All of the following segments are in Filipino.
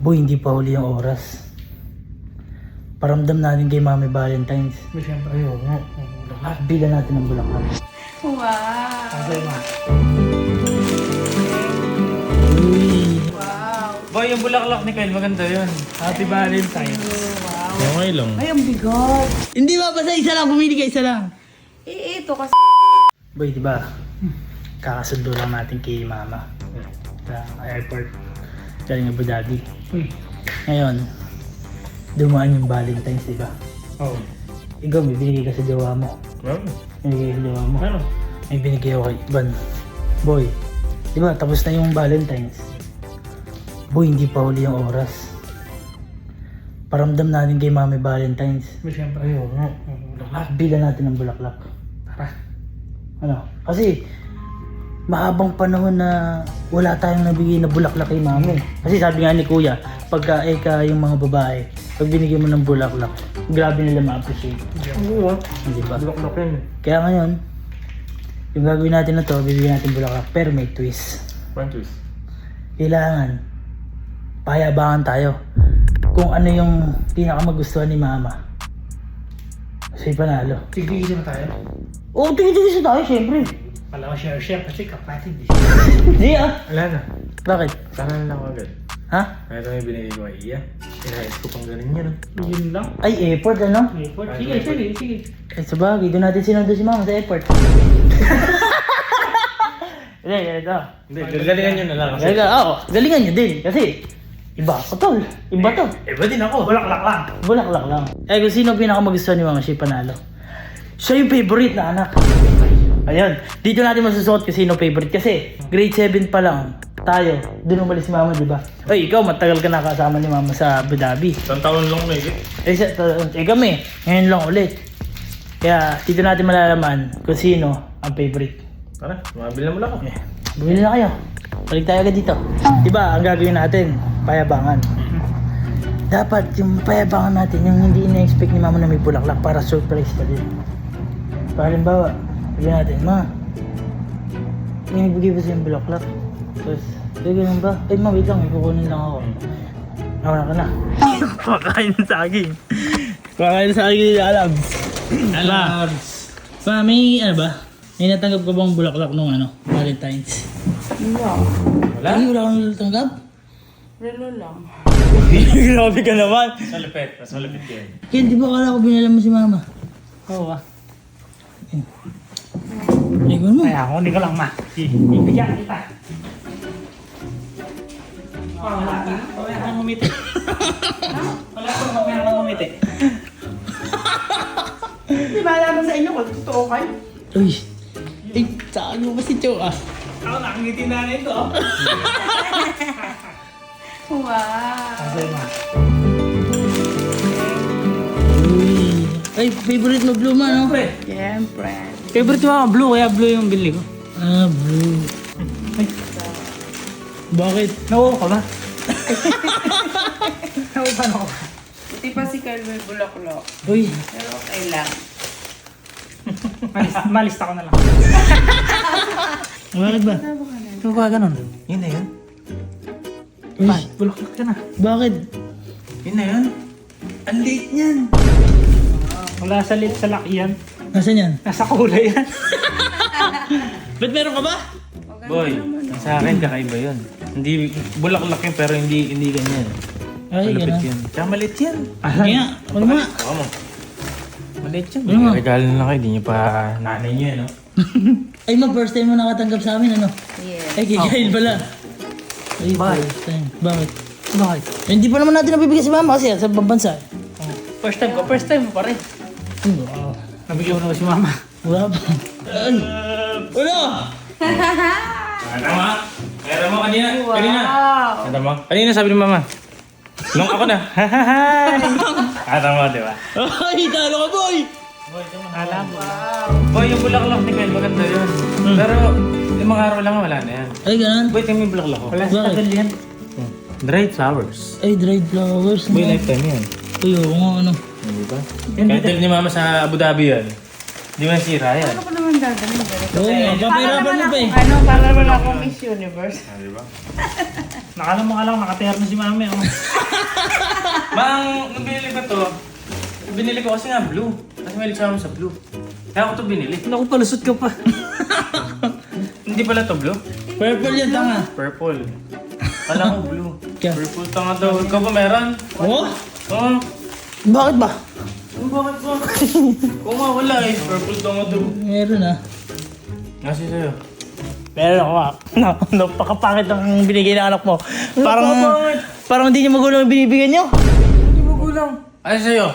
Boy, hindi pa huli yung oras. Paramdam natin kay Mami Valentine's. May siyempre, ayun nga. At bila natin ng bulaklak. Wow! Kasi nga. Uy! Wow! Boy, yung bulaklak ni Kyle, maganda yun. Happy Valentine's. Wow! Okay lang. Ay, ang bigat! Hindi ba? Basta isa lang. Pumili ka isa lang. Ito kasi... Boy, di ba? Kakasundo lang natin kay Mama. Sa airport. Galing Abu Dhabi. Ngayon, dumaan yung Valentine's, di ba? Oo. Ikaw, may binigay ka sa jowa mo. Meron. May binigay ka sa jowa mo. Meron. May binigay ako kay Ivan. Boy, di ba? Tapos na yung Valentine's. Boy, hindi pa huli yung oras. Paramdam natin kay Mami Valentine's. May siyempre, ayun nga. At bila natin ng bulaklak. Tara. Ano? Kasi, mahabang panahon na wala tayong nabigay na bulaklak kay Mami. Kasi sabi nga ni Kuya, pagka yung mga babae, pag binigyan mo ng bulaklak, grabe nila ma-appreciate. Oo ah. Hindi ba? Bulaklak yun. Kaya ngayon, yung gagawin natin na to, bibigyan natin bulaklak, pero may twist. One twist. Kailangan, payabangan tayo kung ano yung pinakamagustuhan ni Mama. Kasi panalo. Tigil na tayo. Oo, tigil-tigil sa tayo, syempre. Alam ko share kasi kapatid eh. Hindi ah. Wala na. Bakit? Sana na lang agad. Ha? Kaya ito may binigay ko kay Iya. Kinahit ko pang ganun yun. Yun lang. Ay, airport ano? Airport. Sige. Eh, sa bagay, doon natin sinundo si Mama sa airport. Hindi, ito. Hindi, galingan nyo na lang. Galingan nyo din. Kasi, iba ako tol. Iba to. Iba din ako. Bulaklak lang. Bulaklak lang. Eh, kung sino pinakamagustuhan ni Mama, siya panalo. Siya yung favorite na anak. Ayun, dito natin masusuot kung sino favorite. Kasi, grade 7 pa lang tayo. Doon umalis si Mama, di ba? Ay, ikaw, matagal ka nakasama ni Mama sa Abu Dhabi. Isang taon lang na Kami, ngayon lang ulit. Kaya, dito natin malalaman kung sino ang favorite. Tara, mabili na mula ako. Okay. Bumili na kayo. Balik tayo agad dito. Diba, ang gagawin natin, payabangan. Dapat yung payabangan natin, yung hindi ina-expect ni Mama na may bulaklak para surprise ka din. Halimbawa, bigyan natin, Ma, may nagbigay ba sa'yo yung bulaklak? Tapos, ganun ba? Ay, Ma, wait lang, may kukunin lang ako. Nauna ka na. Kumakain ng saging. Kumakain ng saging ni Alabs. Alabs! Ma, may ano ba? May natanggap ka bang bulaklak nung Valentine's? Wala. Wala? Ay, wala akong natanggap? Relo lang. Grabe ka naman. Mas malapit yan. Kaya di ba kala ko binala mo si Mama? Oo ah. Ay, gano'n mo. Kaya ako, hindi ko lang ma. Ibigyan kita. Wala kang umiti. Wala kang umiti. Di ba alam sa inyo kung totoo kayo? Uy. Ay, saan mo ba si Joe ah? Ako nakangiti na rin ko. Wow! Kasi ma. Uy. Ay, favorite mo blue man, no? Siyempre. Favorite mo ako blue, kaya blue yung bili ko. Ah, blue. Ay, Bakit? nauwa ka ba? Nauwa na ako. Buti pa si Kyle may bulaklak. Uy. Pero okay lang. Malista ko na lang. Bakit ba? Ito ba ganun? Yun na yun. Uy. Bulaklak ka na. Bakit? Yun na yun. Ang late niyan. Wala sa late sa laki yan. Nasaan yan? Nasa kulay yan. Ba't meron ka ba? Boy, sa akin kakaiba yun. Hindi, bulaklak yun pero hindi ganyan. Ay, Malapit gano'n. yun. Tsaka maliit yan. Kaya, ano nga? Oo mo. Maliit yan. Ano? Regalo na lang kayo, di nyo pa nanay nyo yan, no? Ay, first time mo nakatanggap sa amin, ano? Yes. Ay, kay Kyle pala. Ay, Bakit? first time. Bakit? Bakit? Eh, hindi pa naman natin nabibigay si Mama kasi sa bansa. First time ko, first time mo pa rin. Wow. Nabigyan mo na ba si mama? Wala pa. Ay! Wala! Ano ma? Meron mo kanina. Kanina. Wow! Ano mo? Kanina sabi ni mama. Nung ako na. Hahahay! Mo, di ba? Ay, talo ka, boy! Alam mo. Wow! Boy, yung bulaklak ni Kyle, maganda yun. Pero, yung mga araw lang wala na yan. Ay, ganun. Boy, kami yung bulaklak ko. Wala sa tagal yan. Dried flowers. Ay, dried flowers. Boy, no? lifetime yan. Ay, oo nga, ano. Di ba? Kahit dahil ni mama sa Abu Dhabi yan. Di man sira yan. Ano ko naman dadalhin ganito? Oo nga, papahirapan mo pa eh. Para naman ako Miss Universe. Di ba? Nakala mo ka lang, nakaterno si mami. Oh. Mang, nung binili ko to, binili ko kasi nga blue. Kasi may liksama sa blue. Kaya ako to binili. Naku, palusot ka pa. Hindi pala to blue. Purple yan, tanga. Purple. Kala ko blue. Kaya- Purple tanga daw. Ikaw ba meron? Oh? Oo. Bakit ba? Bakit ba? Kung nga wala eh. Purple tanga daw. Meron ah. Kasi sa'yo. Meron ako ah. Napakapangit ang binigay ng anak mo. Parang, Napakapangit? parang hindi niyo magulang yung binibigyan niyo. Hindi mo gulang. Ano sa'yo?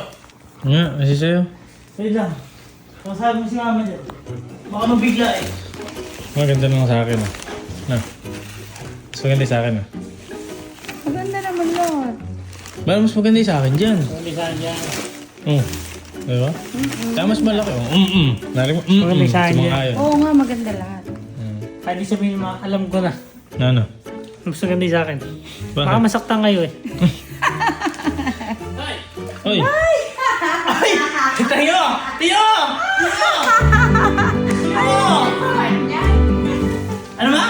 Nga, kasi sa'yo. Wait lang. Kung sabi mo si mama dyan, baka mabigla eh. Maganda naman sa akin ah. Na. Mas maganda sa akin ah. Maganda naman lahat. Mas maganda yung sa akin dyan. Hindi saan yan. Diba? Kaya mas malaki. Nari mo, Maganda yung sa akin sumang-ayon. Oo nga, maganda lahat. Kahit di sabihin mo, alam ko na. Ano? Mas maganda yung sa akin. Bakit? Baka masaktan kayo eh. Oy! Tayo! Tayo! Ano ba?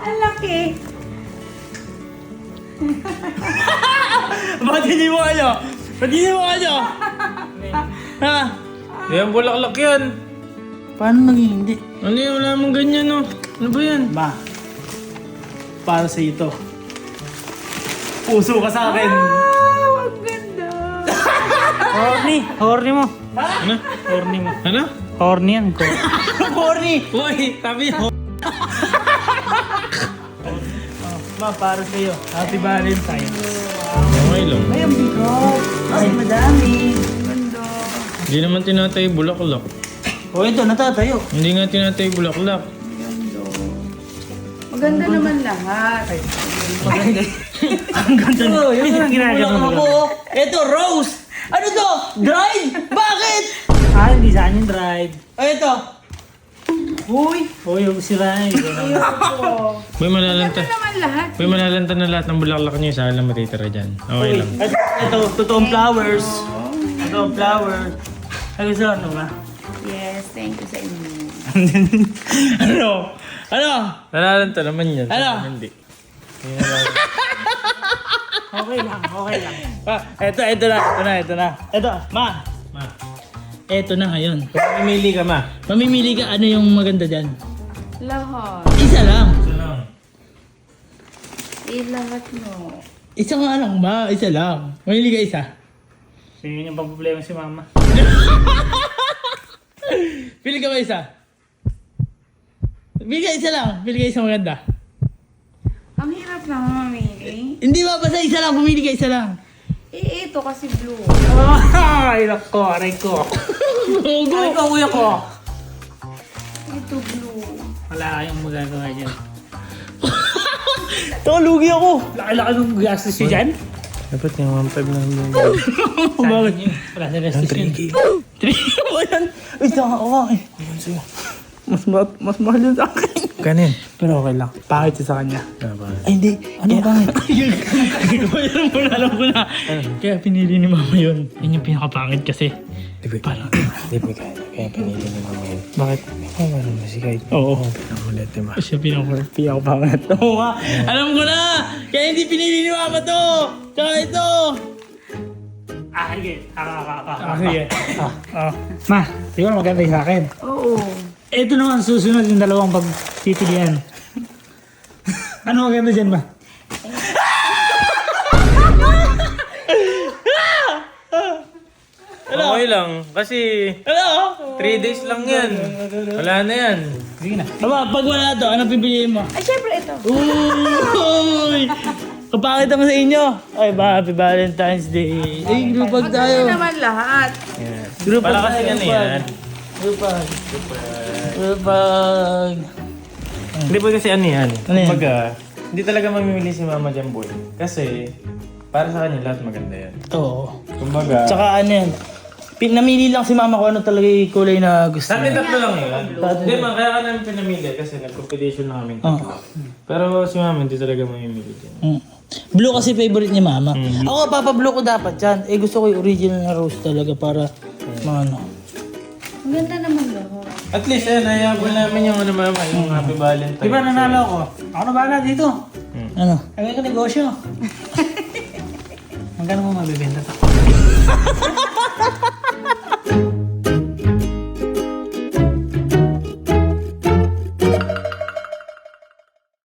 Ang laki. Bakit hindi mo kayo? Ba't hindi mo kayo? Ha? Yan, bulaklak yan. Paano naging hindi? Ano yan? Wala mong ganyan no? Ano ba yan? Ma, para sa ito. Puso ka sa akin. Ah, ang ganda. Horny. Horny mo. Ano? Horny mo. Ano? Horny yan ko. Corny! Uy, tabi ho. Ma, para sa iyo. Happy Valentine's. Okay lang. Ay, ang bigot. Ay, madami. Ganda. Hindi naman tinatay bulaklak. O ito, natatayo. Hindi nga tinatay bulaklak. Maganda naman lahat. Ang ganda na. Ano yung ginagawa mo? Ako. Ito, rose! Ano to? Dried? Bakit? Ah, hindi saan yung drive. O ito. Uy, Uy, yung sira eh. ayoko. May malalanta. Maganda naman lahat. May malalanta na lahat ng bulaklak niyo sa alam matitira dyan. Okay lang. Ito, totoong flowers. Totoong flowers. Ay, gusto ano ba? Yes, thank you sa inyo. Ano? Ano? Nalalanta naman yan. Ano? Sa hindi. Okay lang, okay lang. Ah, ito na. Ito, ma. Ma, Ito na ngayon. kung mamimili ka ma. Mamimili ka ano yung maganda dyan. Lahat. Isa lang. Isa lang. Lahat mo. Isa nga lang, ma. Isa lang. Mamili ka isa. So yun yung pag-problema si mama. Pili ka ba isa? Pili ka isa lang. Pili ka isa maganda. Ang hirap naman mamili. Hindi ba? Basta isa lang. Pumili ka isa lang. Eh, ito kasi blue. Ay, nako, aray ko. Gogo. Aray ko, kuya ko. Ito blue. Wala kayong magagawa dyan. Ito, lugi ako. Laki-laki nung gastos nyo dyan. Dapat yung 1.5 na lang. Bakit? Wala sa gastos yun. Ano yan? Uy, tanga ako eh. Mas mahal yun sa akin. Kanin. Pero okay lang. Pangit siya sa kanya. Ah, Ay, hindi. Ano pangit? Alam ko na. Kaya pinili ni mama yun. Yun yung pinakapangit kasi. Di ba kaya pinili ni mama yun? Bakit? Ano naman si Kite? Oo. Pinakulit, diba? Siya pinakapangit. Oo nga. Alam ko na. Kaya hindi pinili ni mama to. Tsaka ito. Ah, sige. Sige. Ma, siguro maganda yung sa akin. Oo. Ito naman susunod yung dalawang pagtitilian. Ano maganda dyan, ma? Okay lang. Kasi Ano? 3 days lang yan. Wala na yan. Sige na. Aba, pag wala to, ano pipiliin mo? Ay, syempre ito. Uy! Kapakita mo sa inyo. Ay, happy Valentine's Day. Ay, grupag Maganda tayo. naman lahat. Grupag Pala kasi tayo, yan grupag. yan. Grupag. Grupag. Hindi ba kasi ano yan? Ano yan? Kumbaga, hindi talaga mamimili si Mama Jam Boy. Kasi, para sa kanya lahat maganda yan. Oo. Kumbaga, Tsaka ano yan, namili lang si mama ko ano talaga yung kulay na gusto sa atin niya. tatlo lang yun. Hindi man, kaya ka namin pinamili kasi nag-competition na kami. Oo. Pero si Mama hindi talaga mamimili dyan. Mm. Blue kasi favorite ni mama. Ako, papa-blue ko dapat yan. Eh, gusto ko yung original na rose talaga para ano. Ang ganda naman lahat. At least, nayabol namin yung ano Mama, yung Happy Valentine. Di ba nanalo ako? Ako na bahala dito. Ano? Agay ka negosyo. Magkano mo mabibenta to?